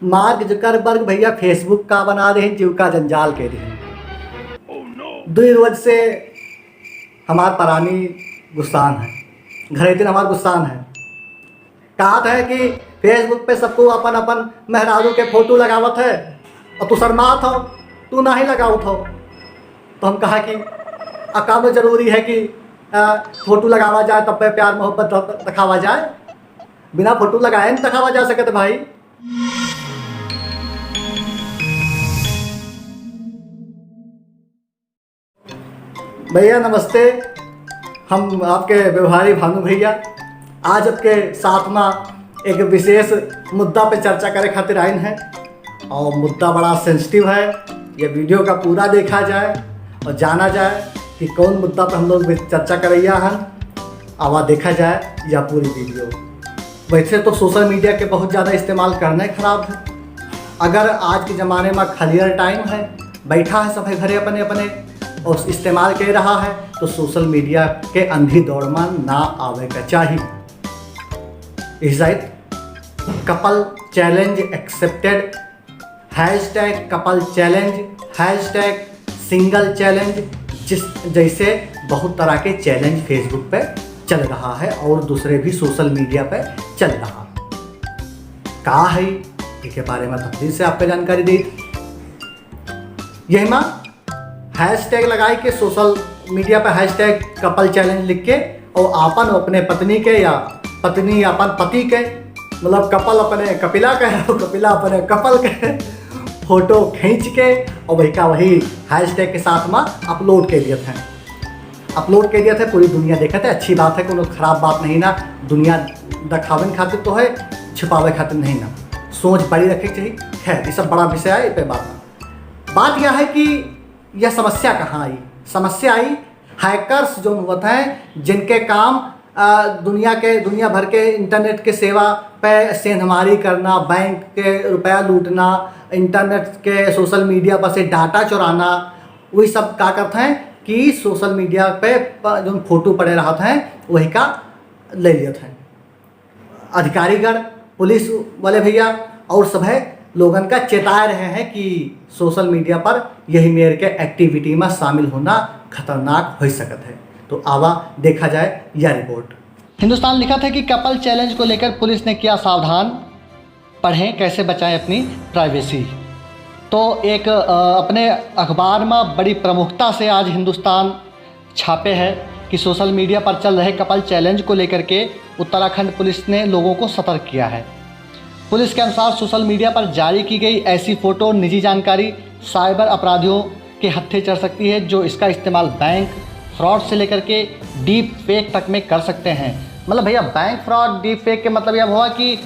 Mark Zuckerberg भैया Facebook का बना रहे हैं, जीविका जंजाल के रहे दुई रोज से हमार परानी गुस्सान है, घरे दिन हमार गुस्सान है। कहा है कि फेसबुक पे सबको अपन अपन मेहरारू के फोटो लगावत है और तू शर्मात हो, तू ना ही लगावत हो। तो हम कहा कि अकाम जरूरी है कि फोटो लगावा जाए तब पे प्यार मोहब्बत दिखावा जाए, बिना फोटो लगाए नहीं दिखावा जा सकते भाई। भैया नमस्ते, हम आपके व्यवहारी भानु भैया आज आपके साथ में एक विशेष मुद्दा पे चर्चा करे खातिर आइन है और मुद्दा बड़ा सेंसिटिव है। ये वीडियो का पूरा देखा जाए और जाना जाए कि कौन मुद्दा पे हम लोग चर्चा करैया हैं, आवा देखा जाए या पूरी वीडियो। वैसे तो सोशल मीडिया के बहुत ज़्यादा इस्तेमाल करना ही ख़राब है। अगर आज के ज़माने में खालियर टाइम है, बैठा है सब घरे अपने अपने और इस्तेमाल कर रहा है, तो सोशल मीडिया के अंधी दौड़ में ना आवे का चाहिए। इस couple challenge accepted, hashtag couple challenge, hashtag single challenge, जैसे बहुत तरह के चैलेंज फेसबुक पे चल रहा है और दूसरे भी सोशल मीडिया पे चल रहा है। कहा है इसके बारे में तफसील से आपको जानकारी दी। यही माँ हैशटैग लगाई के सोशल मीडिया पे हैशटैग कपल चैलेंज लिख के और आपन अपने पत्नी के या पत्नी अपन पति के, मतलब कपल अपने कपिला के और कपिला अपने कपल के फोटो खींच के और वही का वही हैशटैग के साथ में अपलोड कर दिए थे। अपलोड कर दिया था, पूरी दुनिया देखा था। अच्छी बात है, कोई ख़राब बात नहीं ना। दुनिया दिखावे खातिर तो है, छुपावे खातिर नहीं ना। सोच बड़ी रखे चाहिए। खैर ये सब बड़ा विषय है, पे बात यह है कि यह समस्या कहाँ आई। समस्या आई हैकर्स जो होते हैं, जिनके काम दुनिया भर के इंटरनेट के सेवा पे सेंधमारी करना, बैंक के रुपया लूटना, इंटरनेट के सोशल मीडिया पर से डाटा चुराना, वही सब क्या करते हैं कि सोशल मीडिया पे जो फोटो पड़े रहते हैं वही का ले लेते हैं। अधिकारीगण, पुलिस वाले भैया और सब है लोगन का चेता रहे हैं कि सोशल मीडिया पर यही मेरे के एक्टिविटी में शामिल होना खतरनाक हो सकता है। तो आवा देखा जाए यह रिपोर्ट। हिंदुस्तान लिखा था कि कपल चैलेंज को लेकर पुलिस ने किया सावधान, पढ़ें कैसे बचाएं अपनी प्राइवेसी। तो एक अपने अखबार में बड़ी प्रमुखता से आज हिंदुस्तान छापे है कि सोशल मीडिया पर चल रहे कपल चैलेंज को लेकर के उत्तराखंड पुलिस ने लोगों को सतर्क किया है। पुलिस के अनुसार सोशल मीडिया पर जारी की गई ऐसी फ़ोटो, निजी जानकारी साइबर अपराधियों के हत्थे चढ़ सकती है, जो इसका इस्तेमाल बैंक फ्रॉड से लेकर के डीप फेक तक में कर सकते हैं। मतलब भैया बैंक फ्रॉड, डीप फेक के मतलब यह हुआ कि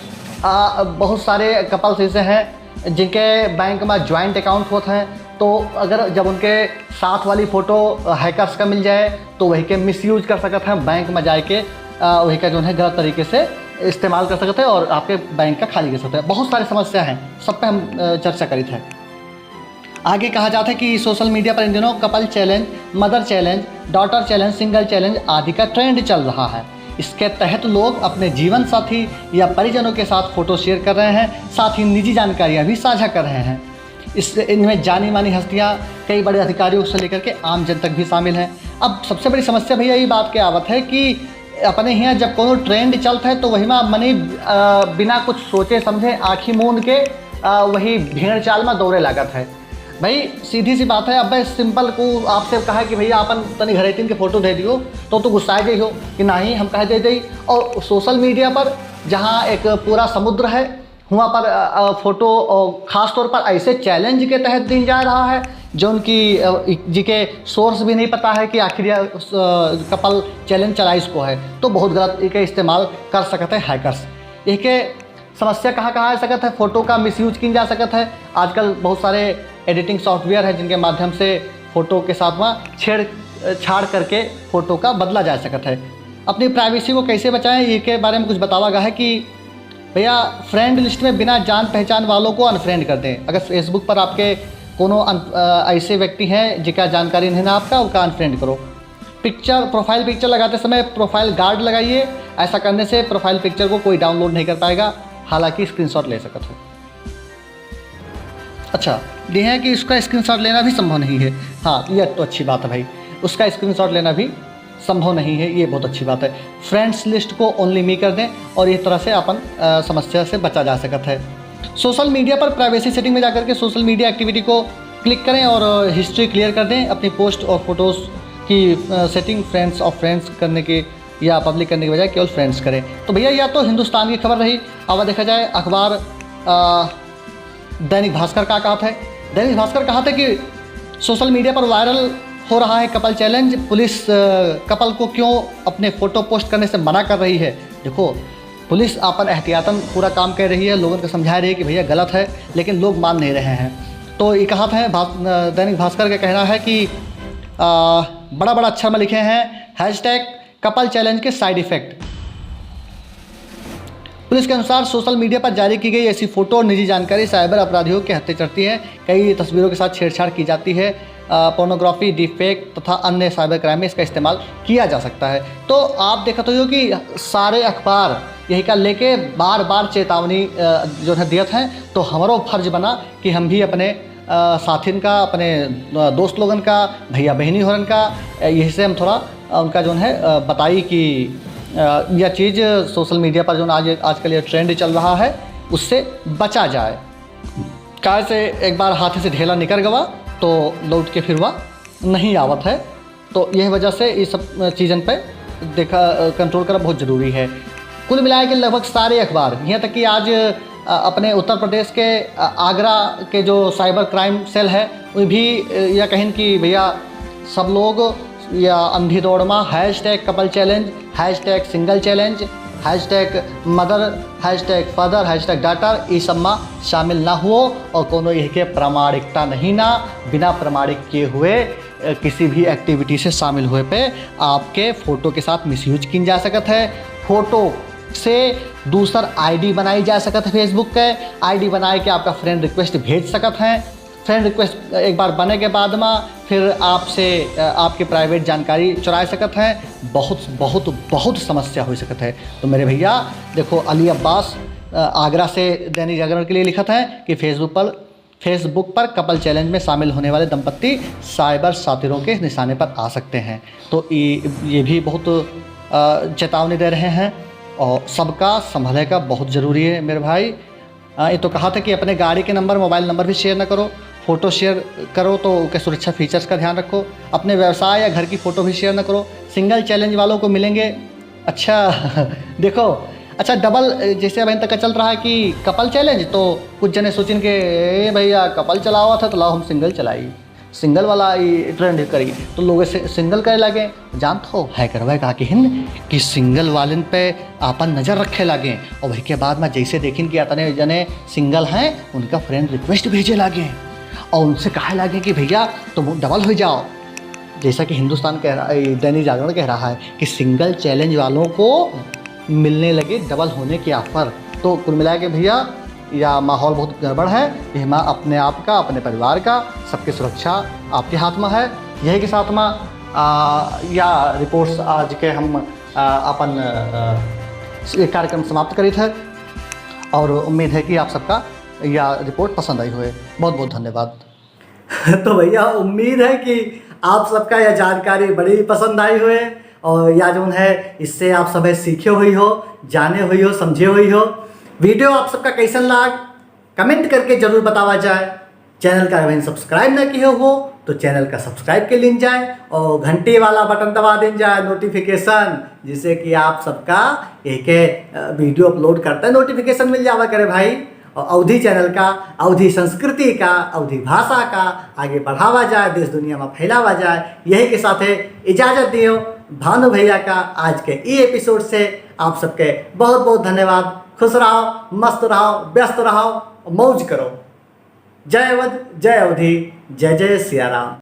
बहुत सारे कपल्स ऐसे हैं जिनके बैंक में ज्वाइंट अकाउंट होते हैं, तो अगर जब उनके साथ वाली फ़ोटो हैकर्स का मिल जाए तो वही के मिसयूज कर सकते हैं, बैंक में जाके वही का जो है गलत तरीके से इस्तेमाल कर सकते हैं और आपके बैंक का खाली कर सकते हैं। बहुत सारी समस्या हैं, सब पे हम चर्चा करी थे। आगे कहा जाता है कि सोशल मीडिया पर इन दिनों couple challenge, mother challenge, daughter challenge, single challenge आदि का ट्रेंड चल रहा है। इसके तहत लोग अपने जीवन साथी या परिजनों के साथ फ़ोटो शेयर कर रहे हैं, साथ ही निजी जानकारियां भी साझा कर रहे हैं। इनमें जानी मानी हस्तियां, कई बड़े अधिकारियों से लेकर के आम जन तक भी शामिल हैं। अब सबसे बड़ी समस्या भैया ये बात की आवत है कि अपने यहाँ जब कोनो ट्रेंड चलता है तो वही में मनी बिना कुछ सोचे समझे आँखी मूंद के वही भीड़ चाल में दौड़े लागत है। भाई सीधी सी बात है। अब मैं सिंपल को आपसे कहा कि भैया अपन तनी घरे तीन के फ़ोटो दे दियो तो गुस्साए जाइ हो कि नहीं हम कहे दे दी। और सोशल मीडिया पर जहाँ एक पूरा समुद्र है, वहाँ पर फ़ोटो ख़ास तौर पर ऐसे चैलेंज के तहत दी जा रहा है जो उनकी जी के सोर्स भी नहीं पता है कि आखिर कपल चैलेंज चला इसको है, तो बहुत गलत इके इस्तेमाल कर सकते हैं हैकर्स। इसके समस्या कहाँ आ सकता है, फ़ोटो का मिसयूज किया जा सकता है। आजकल बहुत सारे एडिटिंग सॉफ्टवेयर है जिनके माध्यम से फ़ोटो के साथ में छेड़छाड़ करके फ़ोटो का बदला जा सकता है। अपनी प्राइवेसी को कैसे बचाएं, ये के बारे में कुछ बतावा गया है कि भैया फ्रेंड लिस्ट में बिना जान पहचान वालों को अनफ्रेंड कर दें। अगर फेसबुक पर आपके कोनो ऐसे व्यक्ति हैं जिनका जानकारी नहीं ना आपका, उनका अनफ्रेंड करो। प्रोफाइल पिक्चर लगाते समय प्रोफाइल गार्ड लगाइए। ऐसा करने से प्रोफाइल पिक्चर को कोई डाउनलोड नहीं कर पाएगा, हालांकि स्क्रीनशॉट ले सकते हो। अच्छा, ये है कि उसका स्क्रीनशॉट लेना भी संभव नहीं है। हाँ, ये तो अच्छी बात है भाई, उसका स्क्रीनशॉट लेना भी संभव नहीं है, ये बहुत अच्छी बात है। फ्रेंड्स लिस्ट को ओनली मी कर दें और इस तरह से अपन समस्या से बचा जा सकता है। सोशल मीडिया पर प्राइवेसी सेटिंग में जाकर के सोशल मीडिया एक्टिविटी को क्लिक करें और हिस्ट्री क्लियर कर दें। अपनी पोस्ट और फोटोज़ की सेटिंग फ्रेंड्स और फ्रेंड्स करने के या पब्लिक करने के बजाय केवल फ्रेंड्स करें। तो भैया यह तो हिंदुस्तान की खबर रही। अब देखा जाए अखबार दैनिक भास्कर का कहा था। दैनिक भास्कर कहा था कि सोशल मीडिया पर वायरल हो रहा है कपल चैलेंज, पुलिस कपल को क्यों अपने फ़ोटो पोस्ट करने से मना कर रही है। देखो, पुलिस अपन एहतियातन पूरा काम कर रही है, लोगों को समझा रही है कि भैया गलत है, लेकिन लोग मान नहीं रहे हैं। तो ये कहा था दैनिक भास्कर का कहना है कि बड़ा बड़ा अक्षर में लिखे हैं हैशटैग कपल चैलेंज के साइड इफ़ेक्ट। पुलिस के अनुसार सोशल मीडिया पर जारी की गई ऐसी फ़ोटो और निजी जानकारी साइबर अपराधियों के हत्थे चढ़ती है। कई तस्वीरों के साथ छेड़छाड़ की जाती है। पोर्नोग्राफी, डीफेक तथा अन्य साइबर क्राइम में इसका इस्तेमाल किया जा सकता है। तो आप देखा तो हो कि सारे अखबार यही का लेके बार बार चेतावनी जो है दियत हैं। तो हमारा फर्ज बना कि हम भी अपने साथिन का, अपने दोस्त लोगन का, भैया बहनी होरन का, यही से हम थोड़ा उनका जो है बताई कि यह चीज़ सोशल मीडिया पर जो आजकल ये ट्रेंड चल रहा है उससे बचा जाए। काय से एक बार हाथ से ढेला निकल गवा तो लौट के फिर वह नहीं आवत है। तो यह वजह से ये सब चीज़न पे कंट्रोल करना बहुत ज़रूरी है। कुल मिलाए के लगभग सारे अखबार, यहाँ तक कि आज अपने उत्तर प्रदेश के आगरा के जो साइबर क्राइम सेल है वो भी यह कहें कि भैया सब लोग या अंधी दौड़ में hashtag couple challenge, hashtag single challenge, hashtag mother, hashtag father, hashtag daughter, ये सब में शामिल ना हो और कोनो यही के प्रामाणिकता नहीं ना, बिना प्रमाणिक किए हुए किसी भी एक्टिविटी से शामिल हुए पे आपके फ़ोटो के साथ मिसयूज की जा सकता है। फ़ोटो से दूसर आईडी बनाई जा सकता है, फेसबुक के आईडी बनाए के आपका फ्रेंड रिक्वेस्ट भेज सकते हैं। फ्रेंड रिक्वेस्ट एक बार बने के बाद में फिर आपसे आपकी प्राइवेट जानकारी चुरा सकते हैं। बहुत बहुत बहुत समस्या हो सकता है। तो मेरे भैया देखो, अली अब्बास आगरा से दैनिक जागरण के लिए लिखा था कि फेसबुक पर कपल चैलेंज में शामिल होने वाले दंपत्ति साइबर साथिरों के निशाने पर आ सकते हैं। तो ये भी बहुत चेतावनी दे रहे हैं और सबका संभले का बहुत ज़रूरी है मेरे भाई। ये तो कहा था कि अपने गाड़ी के नंबर, मोबाइल नंबर भी शेयर ना करो, फ़ोटो शेयर करो तो उसके सुरक्षा फीचर्स का ध्यान रखो। अपने व्यवसाय या घर की फ़ोटो भी शेयर ना करो। सिंगल चैलेंज वालों को मिलेंगे अच्छा देखो, अच्छा डबल, जैसे अब तक चल रहा है कि कपल चैलेंज, तो कुछ जने सोचिन के भैया कपल चला हुआ था तो लाओ हम सिंगल चलाई, सिंगल वाला ये ट्रेंड करी, तो लोग से सिंगल करे लगे। जानते हो हैकरवा कहा कि हिंद कि सिंगल वालन पे आपन नज़र रखे लगे और वही के बाद में जैसे देखिन कि अतने जने सिंगल हैं उनका फ्रेंड रिक्वेस्ट भेजे लगे और उनसे कहा लगे कि भैया तुम डबल हो जाओ। जैसा कि हिंदुस्तान कह रहा है, दैनिक जागरण कह रहा है कि सिंगल चैलेंज वालों को मिलने लगे डबल होने के ऑफर। तो कुल मिला के भैया या माहौल बहुत गड़बड़ है। यह अपने आप का, अपने परिवार का, सबकी सुरक्षा आपके हाथ में है। यही के साथ में या रिपोर्ट्स आज के हम अपन कार्यक्रम समाप्त करी थे और उम्मीद है कि आप सबका यह रिपोर्ट पसंद आई हुए। बहुत बहुत धन्यवाद। तो भैया उम्मीद है कि आप सबका यह जानकारी बड़ी पसंद आई हुए और या जो है इससे आप सब सीखे हुई हो, जाने हुई हो, समझे हुई हो। वीडियो आप सबका कैसन लाग कमेंट करके जरूर बतावा जाए। चैनल का अगर सब्सक्राइब ना किए हो तो चैनल का सब्सक्राइब के लिन जाए और घंटी वाला बटन दबा दें जाए नोटिफिकेशन, जिससे कि आप सबका एक वीडियो अपलोड करते हैं नोटिफिकेशन मिल जावा करे भाई। और अवधि चैनल का, अवधि संस्कृति का, अवधि भाषा का आगे बढ़ावा जाए, देश दुनिया में फैलावा जाए। यही के साथ इजाज़त दियो भानु भैया का आज के ई एपिसोड से। आप सबके बहुत बहुत धन्यवाद। खुश रहो, मस्त रहो, व्यस्त रहो, मौज करो। जय अवध, जय अवधि, जय जय सिया राम।